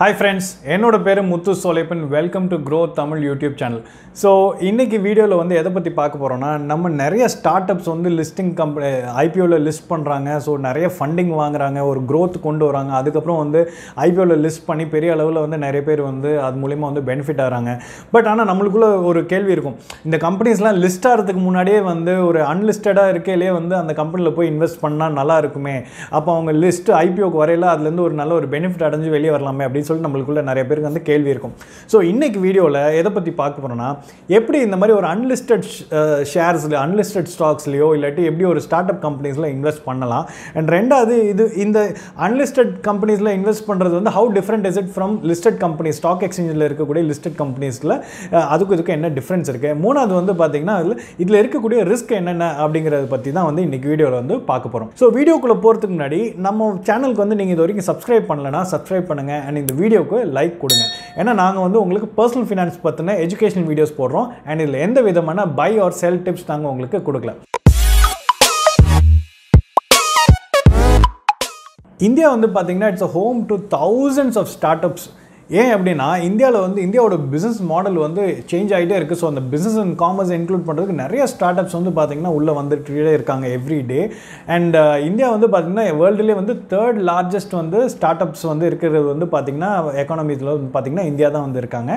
Hi friends, என்னோட பேரு Muthu Solaippan. Welcome to Groww Tamil YouTube channel. So இன்னைக்கு வீடியோவில் வந்து எதை பற்றி பார்க்க போகிறோன்னா, நம்ம நிறைய ஸ்டார்ட் அப்ஸ் வந்து லிஸ்டிங் ஐபிஓவில் லிஸ்ட் பண்ணுறாங்க. ஸோ நிறைய ஃபண்டிங் வாங்குறாங்க, ஒரு க்ரோத் கொண்டு வராங்க. அதுக்கப்புறம் வந்து ஐபிஓவில் லிஸ்ட் பண்ணி பெரிய அளவில் வந்து நிறைய பேர் வந்து அது மூலிமா வந்து பெனிஃபிட் ஆகிறாங்க. பட் ஆனால் நம்மளுக்குள்ள ஒரு கேள்வி இருக்கும், இந்த கம்பெனிஸ்லாம் லிஸ்ட் ஆகிறதுக்கு முன்னாடியே வந்து ஒரு அன்லிஸ்டடாக இருக்கையிலே வந்து அந்த கம்பெனியில் போய் இன்வெஸ்ட் பண்ணால் நல்லா இருக்குமே, அப்போ அவங்க லிஸ்ட் ஐபிஓக்கு வரையில அதுலேருந்து ஒரு நல்ல ஒரு பெனிஃபிட் அடைஞ்சு வெளியே வரலாமே அப்படின்னு சொல்லி நம்மளுக்குள்ள நிறைய பேருக்கு வந்து கேள்வி இருக்கும். ஸோ இன்னைக்கு வீடியோவில் எதை பற்றி பார்க்க போகிறோன்னா, எப்படி இந்த மாதிரி ஒரு அன்லிஸ்டட் ஷேர்ஸில் அன்லிஸ்டட் ஸ்டாக்ஸ்லையோ இல்லாட்டி எப்படி ஒரு ஸ்டார்ட் அப் கம்பெனிஸில் இன்வெஸ்ட் பண்ணலாம். அண்ட் ரெண்டாவது, இந்த அன்லிஸ்டட் கம்பெனிஸில் இன்வெஸ்ட் பண்ணுறது வந்து how different is it from listed companies, stock எக்ஸ்சேஞ்சில் இருக்கக்கூடிய லிஸ்டட் கம்பெனிஸில் அதுக்கு இதுக்கு என்ன டிஃப்ரென்ஸ் இருக்குது. மூணாவது வந்து பார்த்தீங்கன்னா இதில் இருக்கக்கூடிய ரிஸ்க் என்னென்ன அப்படிங்கிறத பற்றி தான் வந்து இன்றைக்கி வீடியோவில் வந்து பார்க்க போகிறோம். ஸோ வீடியோக்குள்ளே போகிறதுக்கு முன்னாடி நம்ம சேனலுக்கு வந்து நீங்கள் இது வரைக்கும் சப்ஸ்கிரைப் பண்ணலைன்னா சப்ஸ்கிரைப் பண்ணுங்கள். அண்ட் இந்த வீடியோக்கு லைக் கொடுங்க. ஏன்னா நாங்கள் வந்து உங்களுக்கு பர்சனல் ஃபினான்ஸ் பற்றின எஜுகேஷனல் வீடியோஸ் போடுறோம். அண்ட் இதில் எந்த விதமான பை ஆர் செல் டிப்ஸ் நாங்கள் உங்களுக்கு கொடுக்கல. இந்தியா வந்து பார்த்தீங்கன்னா it's a home to thousands of start ups. ஏன் அப்படின்னா இந்தியாவில் வந்து இந்தியாவோட பிஸ்னஸ் மாடல் வந்து சேஞ்ச் ஆகிட்டே இருக்குது. ஸோ அந்த பிஸ்னஸ் அண்ட் காமர்ஸ் இன்க்ளூட் பண்ணுறதுக்கு நிறைய ஸ்டார்ட் அப்ஸ் வந்து பார்த்திங்கன்னா உள்ளே வந்துட்டே இருக்காங்க எவ்ரி டே. அண்ட் இந்தியா வந்து பார்த்திங்கன்னா வேர்ல்டுலேயே வந்து தேர்ட் லார்ஜஸ்ட் வந்து ஸ்டார்ட் அப்ஸ் வந்து இருக்கிறது வந்து பார்த்திங்கன்னா எக்கானமிஸில் வந்து பார்த்திங்கன்னா இந்தியா தான் வந்து இருக்காங்க.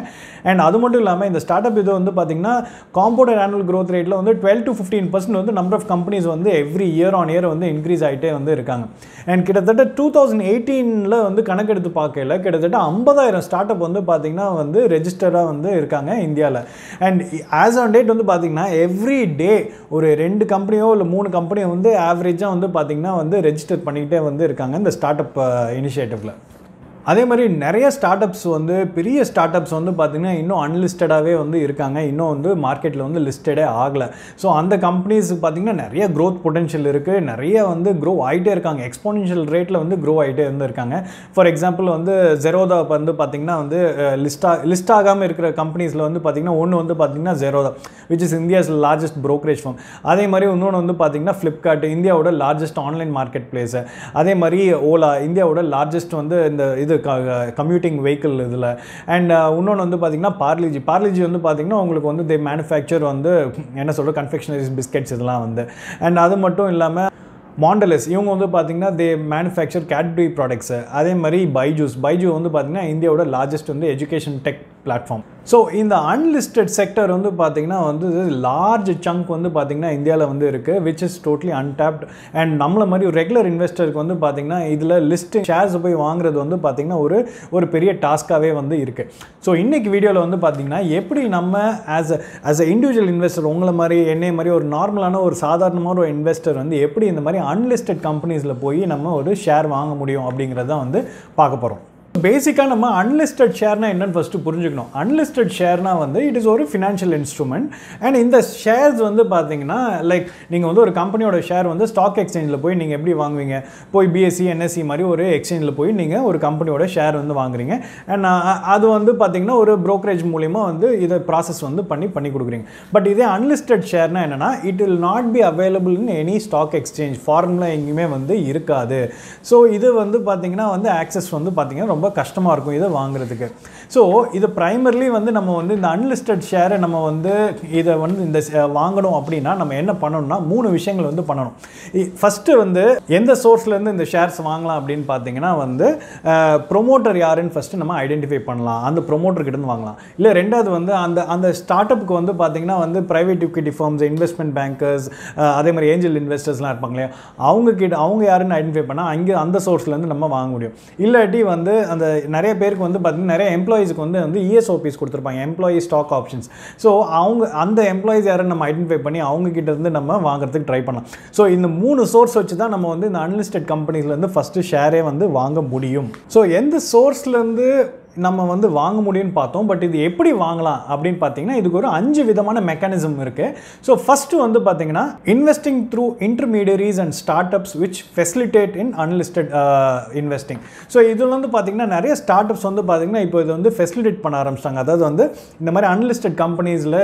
அண்ட் அது மட்டும் இல்லாமல் இந்த ஸ்டார்ட் அப் இது வந்து பார்த்திங்கன்னா காம்பவுண்டட் ஆனுவல் growth ரேட்டில் வந்து 12 to 15% வந்து நம்பர் ஆஃப் கம்பெனிஸ் வந்து எவ்ரி இயர் ஆன் இயர் வந்து இன்க்ரீஸ் ஆகிட்டே வந்து இருக்காங்க. அண்ட் கிட்டத்தட்ட 2018 வந்து கணக்கெடுத்து பார்க்கல கிட்டத்தட்ட 50,000 ஸ்டார்ட் அப் வந்து பார்த்தீங்கன்னா வந்து ரெஜிஸ்டராக வந்து இருக்காங்க இந்தியாவில். அண்ட் ஆஸ் ஆன் டேட் வந்து பார்த்தீங்கன்னா எவ்ரி டே ஒரு 2 கம்பெனியோ இல்லை 3 கம்பெனியோ வந்து ஆவரேஜாக வந்து பார்த்தீங்கன்னா வந்து ரெஜிஸ்டர் பண்ணிக்கிட்டே வந்து இருக்காங்க இந்த ஸ்டார்ட் அப் இனிஷியேட்டிவில். அதே மாதிரி நிறைய ஸ்டார்ட் அப்ஸ் வந்து பெரிய ஸ்டார்ட் அப்ஸ் வந்து பார்த்திங்கன்னா இன்னும் அன்லிஸ்டடாகவே வந்து இருக்காங்க, இன்னும் வந்து மார்க்கெட்டில் வந்து லிஸ்டடே ஆகலை. ஸோ அந்த கம்பெனிஸுக்கு பார்த்திங்கன்னா நிறைய க்ரோத் பொட்டென்ஷியல் இருக்குது, நிறைய வந்து க்ரோ ஆகிட்டே இருக்காங்க, எக்ஸ்போனென்ஷியல் ரேட்டில் வந்து க்ரோ ஆகிட்டே வந்து இருக்காங்க. ஃபார் எக்ஸாம்பிள் வந்து ஜெரோதா வந்து பார்த்திங்கன்னா வந்து லிஸ்ட் ஆகாமல் இருக்கிற கம்பெனிஸில் வந்து பார்த்திங்கன்னா ஒன்று வந்து பார்த்திங்கன்னா Zerodha which is India's largest brokerage firm. அதே மாதிரி இன்னொன்று வந்து பார்த்திங்கன்னா ஃப்ளிப்கார்ட், இந்தியாவோட லார்ஜஸ்ட் ஆன்லைன் மார்க்கெட் பிளேஸு. அதே மாதிரி ஓலா, இந்தியாவோட லார்ஜஸ்ட் வந்து இந்த கம்யூட்டிங் வெஹிக்கிள் இதில். அண்ட் இன்னொன்று வந்து பார்த்திங்கன்னா பார்லிஜி வந்து பார்த்திங்கன்னா உங்களுக்கு வந்து தே மேனுஃபேக்சர் வந்து என்ன சொல்கிற கன்ஃபெக்ஷனரிஸ் பிஸ்கெட்ஸ் இதெல்லாம் வந்து. அண்ட் அது மட்டும் இல்லாமல் மாண்டலஸ் இவங்க வந்து பார்த்திங்கன்னா தே மேனுஃபேக்சர் கேட்பரி ப்ராடக்ட்ஸு. அதே மாதிரி பைஜூ வந்து பார்த்திங்கன்னா இந்தியாவோட லார்ஜஸ்ட் வந்து எஜுகேஷன் டெக் பிளாட்ஃபார்ம். ஸோ இந்த அன்லிஸ்டட் செக்டர் வந்து பார்த்திங்கன்னா வந்து லார்ஜ் சங்க் வந்து பார்த்திங்கன்னா இந்தியாவில் வந்து இருக்குது விச் இஸ் டோட்லி அன்டாப்ட். அண்ட் நம்மளை மாதிரி ஒரு ரெகுலர் இன்வெஸ்டருக்கு வந்து பார்த்திங்கன்னா இதில் லிஸ்ட்டு ஷேர்ஸ் போய் வாங்குறது வந்து பார்த்திங்கன்னா ஒரு பெரிய டாஸ்க்காகவே வந்து இருக்குது. ஸோ இன்றைக்கி வீடியோவில் வந்து பார்த்திங்கன்னா எப்படி நம்ம ஆஸ் அ இண்டிவிஜுவல் இன்வெஸ்டர், உங்களை மாதிரி என்னை மாதிரி ஒரு நார்மலான ஒரு சாதாரணமான ஒரு இன்வெஸ்டர் வந்து எப்படி இந்த மாதிரி அன்லிஸ்டட் கம்பெனிஸில் போய் நம்ம ஒரு ஷேர் வாங்க முடியும் அப்படிங்கிறத வந்து பார்க்க போகிறோம். பேசிக்காக நம்ம அன்லிஸ்டட் ஷேர்னா என்னன்னு ஃபஸ்ட்டு புரிஞ்சுக்கணும். அன்லிஸ்டட் ஷேர்னா வந்து இட் இஸ் ஒரு ஃபினான்ஷியல் இன்ஸ்ட்ருமெண்ட். அண்ட் இந்த ஷேர்ஸ் வந்து பார்த்தீங்கன்னா லைக் நீங்கள் வந்து ஒரு கம்பெனியோட ஷேர் வந்து ஸ்டாக் எக்ஸ்சேஞ்சில் போய் நீங்கள் எப்படி வாங்குவீங்க, போய் பிஎஸ்சி என்எஸ்சி மாதிரி ஒரு எக்ஸ்சேஞ்சில் போய் நீங்கள் ஒரு கம்பெனியோட ஷேர் வந்து வாங்குறீங்க. அண்ட் அது வந்து பார்த்தீங்கன்னா ஒரு ப்ரோக்கரேஜ் மூலிமா வந்து இதை ப்ராசஸ் வந்து பண்ணி கொடுக்குறீங்க. பட் இதே அன்லிஸ்டட் ஷேர்னா என்னென்னா it will not be available in any stock exchange, formula எங்கேயுமே வந்து இருக்காது. ஸோ இது வந்து பார்த்தீங்கன்னா வந்து ஆக்சஸ் வந்து பார்த்தீங்கன்னா ரொம்ப கஷ்டமாக இருக்கும் இதை வாங்குறதுக்கு. ஸோ இது ப்ரைமர்லி வந்து நம்ம வந்து இந்த அன்லிஸ்டட் ஷேரை நம்ம வந்து இதை வந்து இந்த வாங்கணும் அப்படின்னா நம்ம என்ன பண்ணணும்னா 3 விஷயங்கள் வந்து பண்ணணும். ஃபஸ்ட்டு வந்து எந்த சோர்ஸ்லேருந்து இந்த ஷேர்ஸ் வாங்கலாம் அப்படின்னு பார்த்தீங்கன்னா வந்து ப்ரொமோட்டர் யாருன்னு ஃபஸ்ட்டு நம்ம ஐடென்டிஃபை பண்ணலாம், அந்த ப்ரொமோட்டர்கிட்டருந்து வாங்கலாம். இல்லை ரெண்டாவது வந்து அந்த ஸ்டார்ட் அப்புக்கு வந்து பார்த்தீங்கன்னா வந்து private equity firms, investment bankers, அதே மாதிரி ஏஞ்சல் இன்வெஸ்டர்ஸ்லாம் இருப்பாங்க இல்லையா, அவங்க யாருன்னு ஐடென்டிஃபை பண்ணால் அங்கே அந்த சோர்ஸ்லேருந்து நம்ம வாங்க முடியும். இல்லாட்டி வந்து அந்த நிறைய பேருக்கு வந்து பார்த்தீங்கன்னா நிறைய எம்ப்ளாயீஸ்க்கு வந்து இஎஸ்ஓபிஸ் கொடுத்துருப்பாங்க, எம்ப்ளாயி ஸ்டாக் ஆப்ஷன்ஸ். ஸோ அந்த எம்ப்ளாயீஸ் யாரும் நம்ம ஐடென்டிஃபை பண்ணி அவங்க கிட்ட இருந்து நம்ம வாங்குறதுக்கு ட்ரை பண்ணலாம். ஸோ இந்த 3 சோர்ஸ் வச்சு தான் நம்ம வந்து இந்த அன்லிஸ்டட் கம்பெனிஸ்லேருந்து ஃபஸ்ட்டு ஷேரே வந்து வாங்க முடியும். ஸோ எந்த சோர்ஸ்லேருந்து நம்ம வந்து வாங்க முடியும்னு பார்த்தோம். பட் இது எப்படி வாங்கலாம் அப்படின்னு பார்த்தீங்கன்னா இதுக்கு ஒரு 5 விதமான மெக்கானிசம் இருக்குது. ஸோ ஃபஸ்ட்டு வந்து பார்த்தீங்கன்னா investing through intermediaries and start ups which facilitate in unlisted investing. So இதில் வந்து பார்த்தீங்கன்னா நிறைய ஸ்டார்ட் அப்ஸ் வந்து பார்த்தீங்கன்னா இப்போ இது வந்து ஃபெசிலிட்டேட் பண்ண ஆரம்பிச்சிட்டாங்க. அதாவது வந்து இந்த மாதிரி அன்லிஸ்டட் கம்பெனிஸில்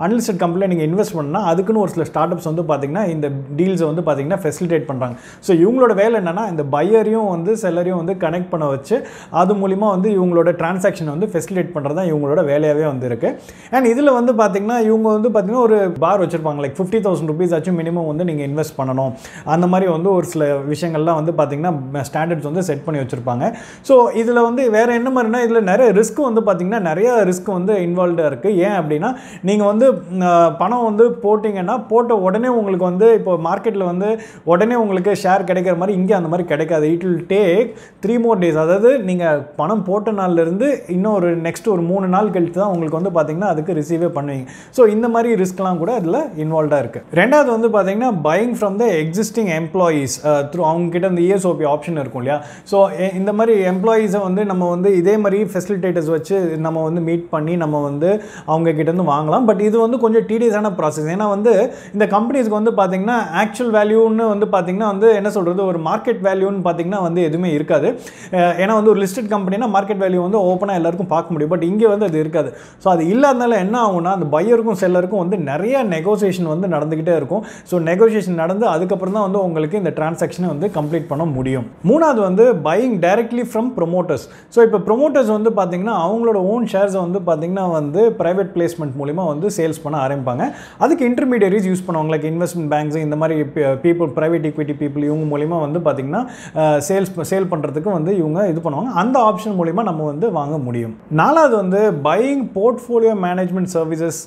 அன்லிஸ்டட் கம்பெனியில் நீங்கள் இன்வெஸ்ட் பண்ணால் அதுக்குன்னு ஒரு சில ஸ்டார்ட் அப்ஸ் வந்து பார்த்தீங்கன்னா இந்த டீல்ஸை வந்து பார்த்தீங்கன்னா ஃபெசிலிட்டேட் பண்ணுறாங்க. ஸோ இவங்களோட வேலை என்னென்னா இந்த பையரையும் வந்து செல்லரையும் வந்து கனெக்ட் பண்ண வச்சு அது மூலிமா வந்து இவங்களோட டிரான்சாக்ஷன் வந்து ஃபெசிலிட்டேட் பண்ணுறது தான் இவங்களோட வேலையாகவே வந்து இருக்குது. அண்ட் இதில் வந்து பார்த்தீங்கன்னா இவங்க வந்து பார்த்தீங்கன்னா ஒரு பார் வச்சுருப்பாங்க, லைக் 50,000 rupees ஆச்சும் மினிமம் வந்து நீங்கள் இன்வெஸ்ட் பண்ணணும். அந்த மாதிரி வந்து ஒரு சில விஷயங்கள்லாம் வந்து பார்த்தீங்கன்னா ஸ்டாண்டர்ட்ஸ் வந்து செட் பண்ணி வச்சுருப்பாங்க. ஸோ இதில் வந்து வேறு என்ன மாதிரினா இதில் நிறைய ரிஸ்க் வந்து பார்த்தீங்கன்னா நிறைய ரிஸ்க் வந்து இன்வால்வ்டாக இருக்குது. ஏன் அப்படின்னா நீங்கள் வந்து பணம் வந்து போட்டிங்கன்னா போட்ட உடனே உங்களுக்கு வந்து இப்போ மார்க்கெட்டில் வந்து உடனே உங்களுக்கு ஷேர் கிடைக்கிற மாதிரி இங்கே அந்த மாதிரி கிடைக்காது. It will take 3 more days. அதாவது நீங்கள் பணம் போட்ட நாள்லேருந்து இன்னும் ஒரு நெக்ஸ்ட் ஒரு 3 நாள் கழித்து தான் உங்களுக்கு வந்து பார்த்தீங்கன்னா அதுக்கு ரிசீவே பண்ணுவீங்க. ஸோ இந்த மாதிரி ரிஸ்க்லாம் கூட அதில் இன்வால்வ்டாக இருக்குது. ரெண்டாவது வந்து பார்த்தீங்கன்னா buying from the existing employees through அவங்ககிட்ட இந்த ESOP ஆப்ஷன் இருக்கும் இல்லையா. ஸோ இந்த மாதிரி எம்ப்ளாயீஸை வந்து நம்ம வந்து இதே மாதிரி ஃபெசிலிட்டேட்டர்ஸ் வச்சு நம்ம வந்து மீட் பண்ணி நம்ம வந்து அவங்க கிட்டேருந்து வாங்கலாம். பட் இது வந்து கொஞ்சம் டீடியஸான ப்ராசஸ். ஏன்னா வந்து இந்த கம்பெனிஸ்க்கு வந்து பார்த்தீங்கன்னா ஆக்சுவல் வேல்யூன்னு வந்து பார்த்தீங்கன்னா வந்து என்ன சொல்கிறது ஒரு மார்க்கெட் வேல்யூன்னு பார்த்தீங்கன்னா வந்து எதுவுமே இருக்காது. ஏன்னா வந்து ஒரு லிஸ்டட் கம்பெனினா மார்க்கெட் வேல்யூ வந்து ஓப்பனாக எல்லாருக்கும் பார்க்க முடியும். பட் இங்கே வந்து அது இருக்காது. ஸோ அது இல்லாதனால என்ன ஆகும்னா அந்த பையருக்கும் செல்லருக்கும் வந்து நிறைய நெகோசியேஷன் வந்து நடந்துக்கிட்டே இருக்கும். ஸோ நெகோசியேஷன் நடந்து அதுக்கப்புறம் தான் வந்து உங்களுக்கு இந்த டிரான்சாக்ஷனை வந்து கம்ப்ளீட் பண்ண முடியும். மூணாவது வந்து buying directly from promoters. So இப்போ ப்ரொமோட்டர்ஸ் வந்து பார்த்தீங்கன்னா அவங்களோட ஓன் ஷேர்ஸை வந்து பார்த்தீங்கன்னா வந்து ப்ரைவேட் பிளேஸ்மெண்ட் மூலிமா வந்து சேல்ஸ் பண்ண ஆரம்பிப்பாங்க. அதுக்கு இன்டர்மீடியரிஸ் யூஸ் பண்ணுவாங்க, லைக் இன்வெஸ்ட்மெண்ட் பேங்க்ஸ் இந்த மாதிரி பீப்புள் ப்ரைவேட் ஈக்விட்டி பீப்புள் இவங்க மூலிமா வந்து பார்த்தீங்கன்னா சேல் பண்ணுறதுக்கு வந்து இவங்க இது பண்ணுவாங்க. அந்த ஆப்ஷன் மூலிமா நம்ம வந்து வாங்க முடியும். நாலாவது வந்து buying portfolio management services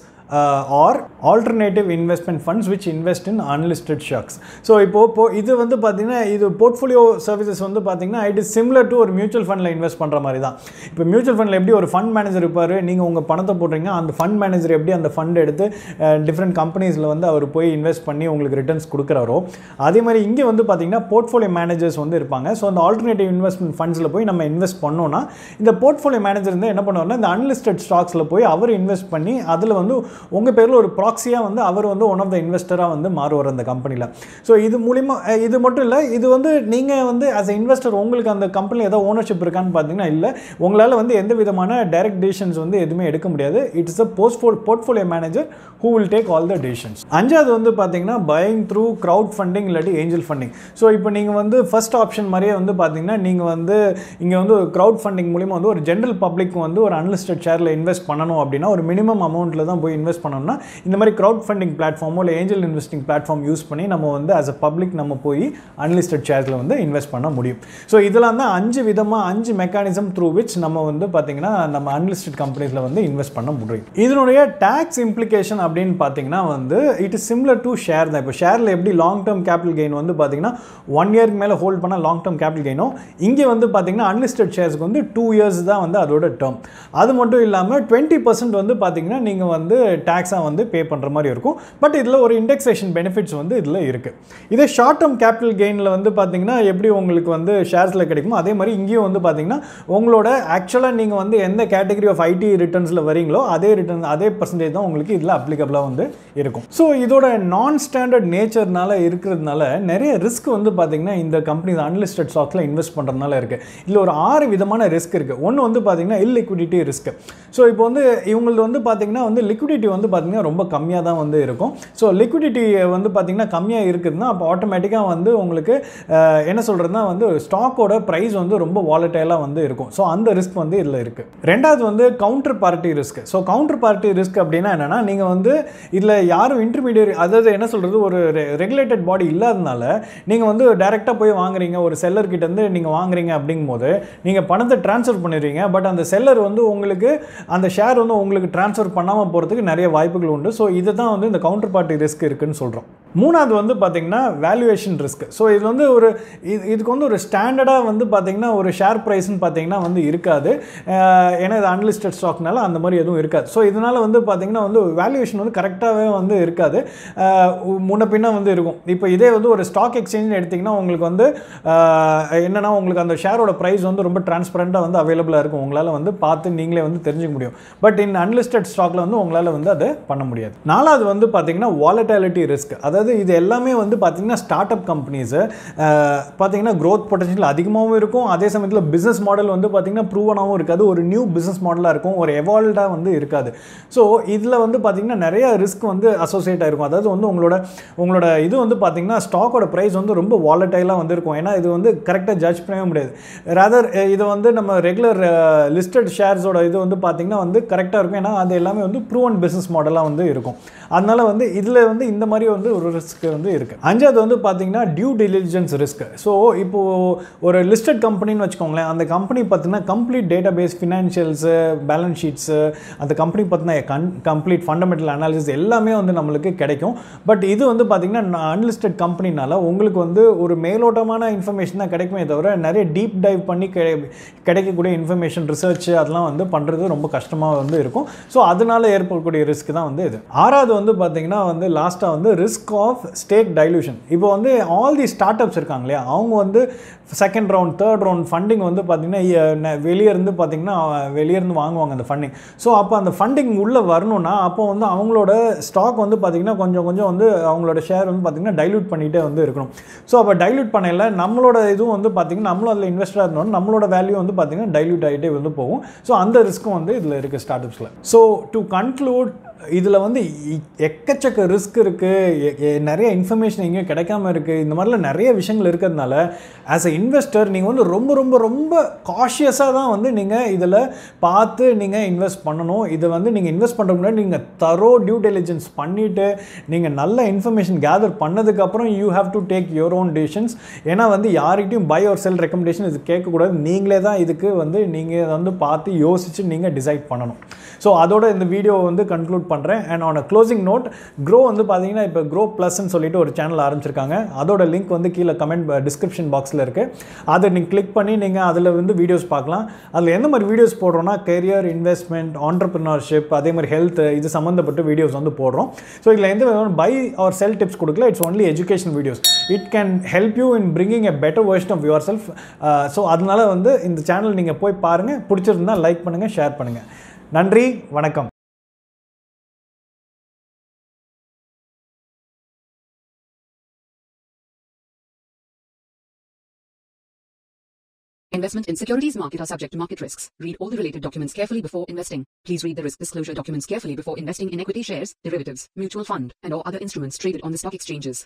or alternative investment funds which invest in unlisted stocks. So இப்போ இது வந்து பார்த்தீங்கன்னா இது போர்ட்ஃபோலியோ சர்வீசஸ் வந்து பார்த்தீங்கன்னா இட் இஸ் சிமிலர் டு ஒரு மியூச்சுவல் ஃபண்டில் இன்வெஸ்ட் பண்ணுற மாதிரி தான். இப்போ மியூச்சுவல் ஃபண்டில் எப்படி ஒரு ஃபண்ட் மேனேஜர் இருப்பார், நீங்கள் உங்கள் பணத்தை போடுறீங்க, அந்த ஃபண்ட் மேனேஜர் எப்படி அந்த ஃபண்ட் எடுத்து டிஃப்ரெண்ட் கம்பெனிஸில் வந்து அவர் போய் இன்வெஸ்ட் பண்ணி உங்களுக்கு ரிட்டர்ன்ஸ் கொடுக்குறாரோ அதே மாதிரி இங்கே வந்து பார்த்தீங்கன்னா போர்ட்ஃபோலியோ மேனேஜர்ஸ் வந்து இருப்பாங்க. ஸோ அந்த ஆல்டர்னேட்டிவ் இன்வெஸ்ட்மெண்ட் ஃபண்ட்ஸில் போய் நம்ம இன்வெஸ்ட் பண்ணோன்னா இந்த போர்ட்ஃபோலியோ மேனேஜர் வந்து என்ன பண்ணுவார்னா இந்த அன்லிஸ்டட் ஸ்டாக்ஸில் போய் அவர் இன்வெஸ்ட் பண்ணி அதில் வந்து உங்கள் பேரில் ஒரு ப்ராக்ஸியாக வந்து அவர் வந்து ஒன் ஆஃப் த இன்வெஸ்டராக வந்து மாறுவார் அந்த கம்பெனியில். ஸோ இது மூலிமா இது மட்டும் இல்லை, இது வந்து நீங்கள் வந்து ஆஸ் எ இன்வெஸ்டர் உங்களுக்கு அந்த கம்பெனியில் ஏதோ ஓனர்ஷிப் இருக்கான்னு பார்த்தீங்கன்னா இல்லை, உங்களால் வந்து எந்த விதமான டைரக்ட் டிசிஷன்ஸ் வந்து எதுவுமே எடுக்க முடியாது. It's a portfolio manager who will take all the decisions. அஞ்சாவது வந்து பார்த்தீங்கன்னா பையிங் த்ரூ க்ரௌட் ஃபண்டிங் இல்லாட்டி ஏஞ்சல் ஃபண்டிங். ஸோ இப்போ நீங்கள் வந்து ஃபர்ஸ்ட் ஆப்ஷன் மாதிரியே வந்து பார்த்தீங்கன்னா நீங்கள் வந்து இங்கே வந்து ஒரு க்ரௌட் ஃபண்டிங் மூலிமா வந்து ஒரு ஜென்ரல் பப்ளிக் வந்து ஒரு அன்லிஸ்டட் ஷேரில் இன்வெஸ்ட் பண்ணணும் அப்படின்னா ஒரு மினிமம் அமௌண்ட்டில் தான் போய் இன்வெஸ்ட் பண்ணணும்னா இந்த மாதிரி க்ரௌட் ஃபண்டிங் பிளாட்ஃபார்மோ இல்லை ஏஞ்சல் இன்வெஸ்டிங் பிளாட்ஃபார்ம் யூஸ் பண்ணி நம்ம வந்து ஆஸ் அ பப்ளிக் நம்ம போய் அன்லிஸ்டட் ஷேர்ஸில் வந்து இன்வெஸ்ட் பண்ண முடியும். ஸோ இதெல்லாம் தான் 5 மெக்கானிசம் த்ரூ விச் நம்ம வந்து பார்த்தீங்கன்னா நம்ம அன்லிஸ்டட் கம்பெனிஸில் வந்து இன்வெஸ்ட் பண்ண முடியும். இதனுடைய டேக்ஸ் இம்ப்ளிகேஷன் அப்படின்னு பார்த்தீங்கன்னா வந்து it is similar to share தான். இப்போ ஷேரில் எப்படி லாங் டேர்ம் கேபிட்டல் கெயின் வந்து பார்த்தீங்கன்னா 1 இயருக்கு மேலே ஹோல்ட் பண்ணால் லாங் டேர்ம் கேபிட்டல் கெயினோ இங்கே வந்து பார்த்தீங்கன்னா அன்லிஸ்டட் ஷேர்ஸ்க்கு வந்து 2 இயர்ஸ் தான் வந்து அதோட டேர்ம். அது மட்டும் இல்லாமல் 20% வந்து பார்த்தீங்கன்னா நீங்கள் வந்து டேக்ஸாக வந்து பே பண்ணுற மாதிரி இருக்கும். பட் இதில் ஒரு இண்டெக்ஸேஷன் பெனிஃபிட்ஸ் வந்து இதில் இருக்குது. இதே ஷார்ட் டேர்ம் கேபிட்டல் கெயினில் வந்து பார்த்தீங்கன்னா எப்படி உங்களுக்கு வந்து ஷேர்ஸில் கிடைக்குமோ அதே மாதிரி இங்கேயும் வந்து பார்த்தீங்கன்னா உங்களோட ஆக்சுவலாக நீங்கள் வந்து எந்த கேட்டகரி ஆஃப் ஐடி ரிட்டர்ன்ஸில் வரீங்களோ அதே பர்சன்டேஜ் தான் உங்களுக்கு இதில் அப்ளிகபிளாக வந்து இருக்கும். ஸோ இதோட நான் ஸ்டாண்டர்ட் நேச்சர்னால இருக்கிறதுனால நிறைய ரிஸ்க் வந்து பார்த்தீங்கன்னா இந்த கம்பெனிஸ் அன்லிஸ்டட் ஸ்டாக்ஸில் இன்வெஸ்ட் பண்ணுறதுனால இருக்குது. இதில் ஒரு 6 விதமான ரிஸ்க் இருக்குது. ஒன்று வந்து பார்த்தீங்கன்னா இல்லிக்விடிட்டி ரிஸ்க். ஸோ இப்போ வந்து இவங்களுக்கு வந்து பார்த்தீங்கன்னா வந்து லிக்விடிட்டி வந்து பார்த்தீங்கன்னா ரொம்ப கம்மியாக தான் வந்து இருக்கும். ஸோ லிக்விடிட்டி வந்து பார்த்தீங்கன்னா கம்மியாக இருக்குதுன்னா அப்போ ஆட்டோமேட்டிக்காக வந்து உங்களுக்கு என்ன சொல்கிறதுனா வந்து ஸ்டாக்கோட ப்ரைஸ் வந்து ரொம்ப வாலட்டைலாக வந்து இருக்கும். ஸோ அந்த ரிஸ்க் வந்து இதில் இருக்குது. ரெண்டாவது வந்து counter party risk. So counter party risk அப்படின்னா என்னென்னா நீங்கள் வந்து இதில் யாரும் இன்டர்மீடியட் அதாவது என்ன சொல்கிறது ஒரு ரெகுலேட்டட் பாடி இல்லாதனால நீங்கள் வந்து டைரெக்டாக போய் வாங்குறீங்க, ஒரு செல்லர்கிட்டேருந்து நீங்கள் வாங்குறீங்க அப்படிங்கும்போது நீங்கள் பணத்தை ட்ரான்ஸ்ஃபர் பண்ணிடுவீங்க. பட் அந்த செல்லர் வந்து உங்களுக்கு அந்த ஷேர் வந்து உங்களுக்கு ட்ரான்ஸ்ஃபர் பண்ணாமல் போகிறதுக்கு நிறைய வாய்ப்புகள் உண்டு. ஸோ இதை தான் வந்து இந்த கவுண்டர் பார்ட்டி ரிஸ்க் இருக்குன்னு சொல்கிறோம். மூணாவது வந்து பார்த்தீங்கன்னா வேல்யூவேஷன் ரிஸ்க். ஸோ இது வந்து இதுக்கு வந்து ஒரு ஸ்டாண்டர்டாக வந்து பார்த்தீங்கன்னா ஒரு ஷேர் ப்ரைஸ்ன்னு பார்த்தீங்கன்னா வந்து இருக்காது. ஏன்னா இது அன்லிஸ்டட் ஸ்டாக்னால அந்த மாதிரி எதுவும் இருக்காது. ஸோ இதனால் வந்து பார்த்தீங்கன்னா வந்து வேல்யூவேஷன் வந்து கரெக்டாகவே வந்து இருக்காது, முன்ன பின்ன வந்து இருக்கும். இப்போ இதே வந்து ஒரு ஸ்டாக் எக்ஸ்சேஞ்ச் எடுத்திங்கன்னா உங்களுக்கு வந்து என்னென்னா உங்களுக்கு அந்த ஷேரோட ப்ரைஸ் வந்து ரொம்ப டிரான்ஸ்பரண்ட்டாக வந்து அவைலபிளாக இருக்கும். உங்களால் வந்து பார்த்து நீங்களே வந்து தெரிஞ்சுக்க முடியும். பட் இன் அன்லிஸ்டட் ஸ்டாக்கில் வந்து உங்களால் வந்து அதை பண்ண முடியாது. நாலாவது வந்து பார்த்தீங்கன்னா வாலட்டிலிட்டி ரிஸ்க். அதாவது இது எல்லாமே வந்து பார்த்தீங்கன்னா ஸ்டார்ட் அப் கம்பெனிஸு பார்த்தீங்கன்னா க்ரோத் பொட்டன்ஷியல் அதிகமாகவும் இருக்கும், அதே சமயத்தில் பிஸ்னஸ் மாடல் வந்து பார்த்தீங்கன்னா ப்ரூவனாகவும் இருக்காது, ஒரு நியூ பிஸ்னஸ் மாடலாக இருக்கும், ஒரு எவால்வ்டாக வந்து இருக்காது. ஸோ இதில் வந்து பார்த்தீங்கன்னா நிறைய ரிஸ்க் வந்து அசோசியேட் ஆகிருக்கும். அதாவது வந்து உங்களோட இது வந்து பார்த்தீங்கன்னா ஸ்டாக்கோட ப்ரைஸ் வந்து ரொம்ப வாலட்டைலாக வந்து இருக்கும். ஏன்னா இது வந்து கரெக்டாக ஜட்ஜ் பண்ணவே முடியாது. ரதர் இது வந்து நம்ம ரெகுலர் லிஸ்டட் ஷேர்ஸோட இது வந்து பார்த்தீங்கன்னா வந்து கரெக்டாக இருக்கும். ஏன்னா அது எல்லாமே வந்து ப்ரூவன் பிஸ்னஸ் மாடலாக வந்து இருக்கும். அதனால வந்து இதில் வந்து இந்த மாதிரி வந்து ஒரு ரிஸ்க் வந்து இருக்குது. அஞ்சாவது வந்து பார்த்தீங்கன்னா டியூ டிலிஜென்ஸ் ரிஸ்க். ஸோ இப்போது ஒரு லிஸ்டட் கம்பெனின்னு வச்சுக்கோங்களேன், அந்த கம்பெனி பார்த்தீங்கன்னா complete database, financials, balance sheets, அந்த கம்பெனி பார்த்தினா கம்ப்ளீட் ஃபண்டமெண்டல் அனாலிசிஸ் எல்லாமே வந்து நம்மளுக்கு கிடைக்கும். பட் இது வந்து பார்த்திங்கன்னா அன்லிஸ்டட் கம்பெனினால உங்களுக்கு வந்து ஒரு மேலோட்டமான இன்ஃபர்மேஷன் தான் கிடைக்குமே தவிர நிறைய டீப் டைவ் பண்ணி கிடைக்கக்கூடிய இன்ஃபர்மேஷன் ரிசர்ச் அதெல்லாம் வந்து பண்ணுறது ரொம்ப கஷ்டமாக வந்து இருக்கும். ஸோ அதனால ஏற்படக்கூடிய ரிஸ்க் தான் வந்து இது. ஆறாவது வந்து பார்த்திங்கன்னா வந்து லாஸ்ட்டாக வந்து ரிஸ்க் ஆஃப் ஸ்டேக் டைலூஷன். இப்போ வந்து ஆல் தி ஸ்டார்ட் அப்ஸ் இருக்காங்க இல்லையா, அவங்க வந்து second round, third round funding வந்து பார்த்திங்கன்னா வெளியேருந்து பார்த்திங்கன்னா வெளியேருந்து வாங்குவாங்க அந்த ஃபண்டிங். ஸோ அப்போ அந்த ஃபண்டிங் உள்ளே வரணும்னா அப்போ வந்து அவங்களோட ஸ்டாக் வந்து பார்த்திங்கன்னா கொஞ்சம் வந்து அவங்களோட ஷேர் வந்து பார்த்திங்கன்னா டைல்யூட் பண்ணிகிட்டே வந்து இருக்கணும். ஸோ அப்போ டைல்யூட் பண்ணல நம்மளோட இதுவும் வந்து பார்த்திங்கன்னா நம்மளும் அதில் இன்வெஸ்டராக இருந்தோம், நம்மளோட வேல்யூ வந்து பார்த்திங்கன்னா டைல்யூட் ஆகிட்டே வந்து போகும். ஸோ அந்த ரிஸ்க்கும் வந்து இதில் இருக்குது ஸ்டார்ட் அப்ஸில். ஸோ டு கன்க்ளூட், இதில் வந்து எக்கச்சக்க ரிஸ்க் இருக்குது, நிறைய இன்ஃபர்மேஷன் எங்கேயும் கிடைக்காம இருக்குது, இந்த மாதிரிலாம் நிறைய விஷயங்கள் இருக்கிறதுனால ஆஸ் எ இன்வெஸ்டர் நீங்கள் வந்து ரொம்ப காஷியஸாக தான் வந்து நீங்கள் இதில் பார்த்து நீங்கள் இன்வெஸ்ட் பண்ணணும். இதை வந்து நீங்கள் இன்வெஸ்ட் பண்ணுற முன்னாடி நீங்கள் தரோ டியூ டெலிஜென்ஸ் பண்ணிவிட்டு நீங்கள் நல்ல இன்ஃபர்மேஷன் கேதர் பண்ணதுக்கப்புறம் you have to take your own decisions. ஏன்னா வந்து யார்கிட்டையும் பை ஆர் செல் ரெக்கமெண்டேஷன் இது கேட்கக்கூடாது, நீங்களே தான் இதுக்கு வந்து நீங்கள் வந்து பார்த்து யோசித்து நீங்கள் டிசைட் பண்ணணும். ஸோ அதோட இந்த வீடியோவை வந்து கன்க்ளூட் பண்ணுறேன். And on a closing note, Groww வந்து பார்த்தீங்கன்னா இப்போ Groww ப்ளஸ்ன்னு சொல்லிட்டு ஒரு சேனல் ஆரம்பிச்சிருக்காங்க. அதோட லிங்க் வந்து கீழே டிஸ்கிரிப்ஷன் பாக்ஸில் இருக்குது. அதை நீங்கள் கிளிக் பண்ணி நீங்கள் அதில் வந்து வீடியோஸ் பார்க்கலாம். அதில் எந்த மாதிரி வீடியோஸ் போடுறோன்னா கெரியர், இன்வெஸ்ட்மெண்ட், ஆண்டர்பிரினர்ஷிப், அதே மாதிரி ஹெல்த், இது சம்மந்தப்பட்ட வீடியோஸ் வந்து போடுறோம். ஸோ இதில் எந்த விதமான பை ஆர் செல் டிப்ஸ் கொடுக்கல, it's only education videos. It can help you in bringing a better version of yourself. ஸோ அதனால வந்து இந்த சேனல் நீங்கள் போய் பாருங்கள், பிடிச்சிருந்தா லைக் பண்ணுங்கள், ஷேர் பண்ணுங்கள். நன்றி, வணக்கம். Investment in securities market are subject to market risks. Read all the related documents carefully before investing. Please read the risk disclosure documents carefully before investing in equity shares, derivatives, mutual fund, and or other instruments traded on the stock exchanges.